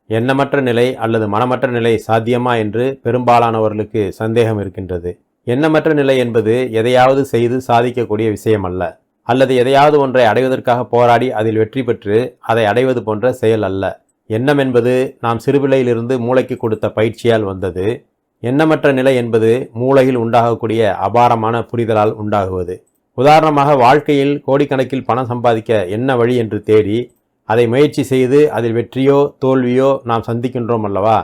எண்ணமற்ற நிலை அல்லது மனமற்ற நிலை சாத்தியமா என்று பெரும்பாலானவர்களுக்கு சந்தேகம் இருக்கின்றது. எண்ணமற்ற நிலை என்பது எதையாவது செய்து சாதிக்கக்கூடிய விஷயம் அல்ல, அல்லது எதையாவது ஒன்றை அடைவதற்காக போராடி அதில் வெற்றி பெற்று அதை அடைவது போன்ற செயல் அல்ல. எண்ணம் என்பது நாம் சிறுபிள்ளையிலிருந்து மூளைக்கு கொடுத்த பயிற்சியால் வந்தது. எண்ணமற்ற நிலை என்பது மூளையில் உண்டாகக்கூடிய அபாரமான புரிதலால் உண்டாகுவது. உதாரணமாக, வாழ்க்கையில் கோடிக்கணக்கில் பணம் சம்பாதிக்க என்ன வழி என்று தேடி அதை முயற்சி செய்து அதில் வெற்றியோ தோல்வியோ நாம் சந்திக்கின்றோம் அல்லவா?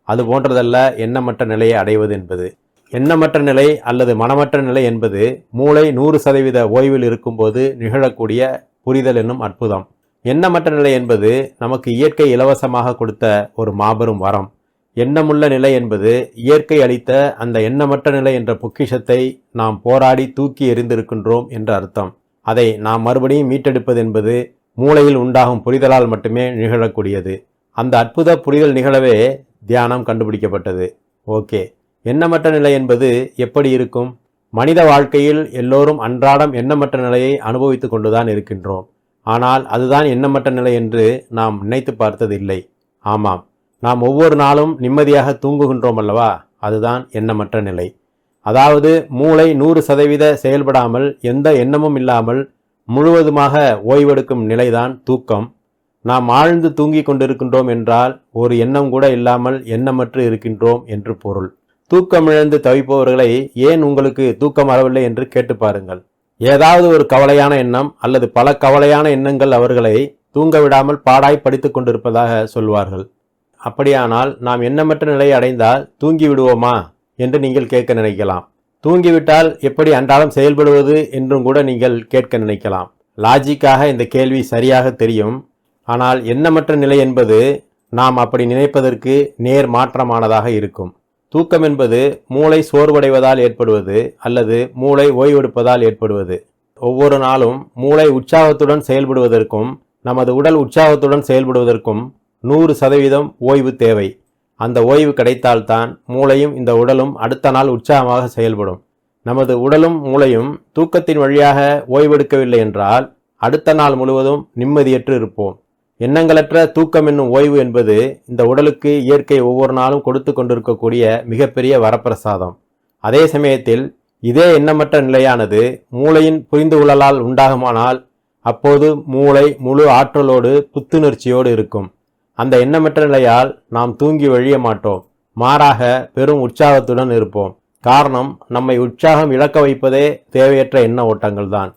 அது போன்றதல்ல எண்ணமற்ற நிலையை அடைவது என்பது. எண்ணமற்ற நிலை அல்லது மனமற்ற நிலை என்பது மூளை 100% ஓய்வில் இருக்கும்போது நிகழக்கூடிய புரிதல் என்னும் அற்புதம். எண்ணமற்ற நிலை என்பது நமக்கு இயற்கை இலவசமாக கொடுத்த ஒரு மாபெரும் வரம். எண்ணமுள்ள நிலை என்பது இயற்கை அளித்த அந்த எண்ணமற்ற நிலை என்ற பொக்கிஷத்தை நாம் போராடி தூக்கி எறிந்திருக்கின்றோம் என்று அர்த்தம். அதை நாம் மறுபடியும் மீட்டெடுப்பது என்பது மூளையில் உண்டாகும் புரிதலால் மட்டுமே நிகழக்கூடியது. அந்த அற்புத புரிதல் நிகழவே தியானம் கண்டுபிடிக்கப்பட்டது. ஓகே, எண்ணமற்ற நிலை என்பது எப்படி இருக்கும்? மனித வாழ்க்கையில் எல்லோரும் அன்றாடம் எண்ணமற்ற நிலையை அனுபவித்து கொண்டுதான் இருக்கின்றோம். ஆனால் அதுதான் எண்ணமற்ற நிலை என்று நாம் நினைத்து பார்த்ததில்லை. ஆமாம், நாம் ஒவ்வொரு நாளும் நிம்மதியாக தூங்குகின்றோம் அல்லவா? அதுதான் எண்ணமற்ற நிலை. அதாவது மூளை 100% செயல்படாமல் எந்த எண்ணமும் இல்லாமல் முழுவதுமாக ஓய்வெடுக்கும் நிலைதான் தூக்கம். நாம் ஆழ்ந்து தூங்கிக் கொண்டிருக்கின்றோம் என்றால் ஒரு எண்ணம் கூட இல்லாமல் எண்ணமற்று இருக்கின்றோம் என்று பொருள். தூக்கமிழந்து தவிப்பவர்களை ஏன் உங்களுக்கு தூக்கம் வரவில்லை என்று கேட்டு பாருங்கள். ஏதாவது ஒரு கவலையான எண்ணம் அல்லது பல கவலையான எண்ணங்கள் அவர்களை தூங்க விடாமல் பாடாய் படித்துக் கொண்டிருப்பதாக சொல்வார்கள். அப்படியானால் நாம் எண்ணமற்ற நிலையை அடைந்தால் தூங்கி விடுவோமா என்று நீங்கள் கேட்க நினைக்கலாம். தூங்கிவிட்டால் எப்படி அன்றாடம் செயல்படுவது என்றும் கூட நீங்கள் கேட்க நினைக்கலாம். லாஜிக்காக இந்த கேள்வி சரியாக தெரியும். ஆனால் எண்ணமற்ற நிலை என்பது நாம் அப்படி நினைப்பதற்கு நேர் மாற்றமானதாக இருக்கும். தூக்கம் என்பது மூளை சோர்வடைவதால் ஏற்படுவது அல்லது மூளை ஓய்வெடுப்பதால் ஏற்படுவது. ஒவ்வொரு நாளும் மூளை உற்சாகத்துடன் செயல்படுவதற்கும் நமது உடல் உற்சாகத்துடன் செயல்படுவதற்கும் 100% ஓய்வு தேவை. அந்த ஓய்வு கிடைத்தால்தான் மூளையும் இந்த உடலும் அடுத்த நாள் உற்சாகமாக செயல்படும். நமது உடலும் மூளையும் தூக்கத்தின் வழியாக ஓய்வெடுக்கவில்லை என்றால் அடுத்த நாள் முழுவதும் நிம்மதியற்று இருப்போம். எண்ணங்களற்ற தூக்கம் என்னும் ஓய்வு என்பது இந்த உடலுக்கு இயற்கை ஒவ்வொரு நாளும் கொடுத்து கொண்டிருக்கக்கூடிய மிகப்பெரிய வரப்பிரசாதம். அதே சமயத்தில் இதே எண்ணமற்ற நிலையானது மூளையின் புரிந்து கொள்ளலால் உண்டாகுமானால் அப்போது மூளை முழு ஆற்றலோடு புத்துணர்ச்சியோடு இருக்கும். அந்த எண்ணமற்ற நிலையால் நாம் தூங்கி வழிய மாட்டோம். மாறாக பெரும் உற்சாகத்துடன் இருப்போம். காரணம், நம்மை உற்சாகம் இழக்க வைப்பதே தேவையற்ற எண்ண ஓட்டங்கள் தான்.